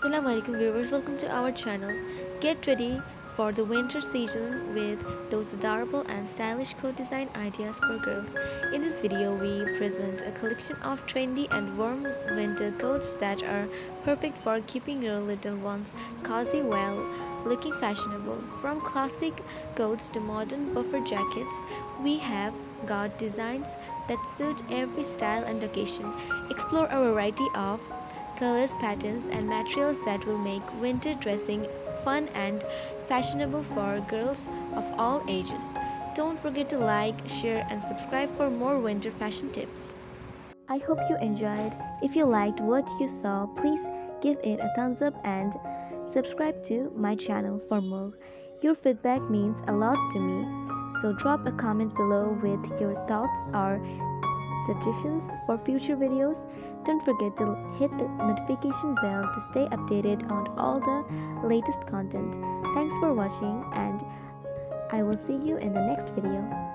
Assalamualaikum viewers, welcome to our channel. Get ready for the winter season with those adorable and stylish coat design ideas for girls. In this video, we present a collection of trendy and warm winter coats that are perfect for keeping your little ones cozy while looking fashionable. From classic coats to modern puffer jackets, we have got designs that suit every style and occasion. Explore a variety of colors, patterns, and materials that will make winter dressing fun and fashionable for girls of all ages. Don't forget to like, share, and subscribe for more winter fashion tips. I hope you enjoyed. If you liked what you saw, please give it a thumbs up and subscribe to my channel for more. Your feedback means a lot to me, so drop a comment below with your thoughts or suggestions for future videos. Don't forget to hit the notification bell to stay updated on all the latest content. Thanks for watching, and I will see you in the next video.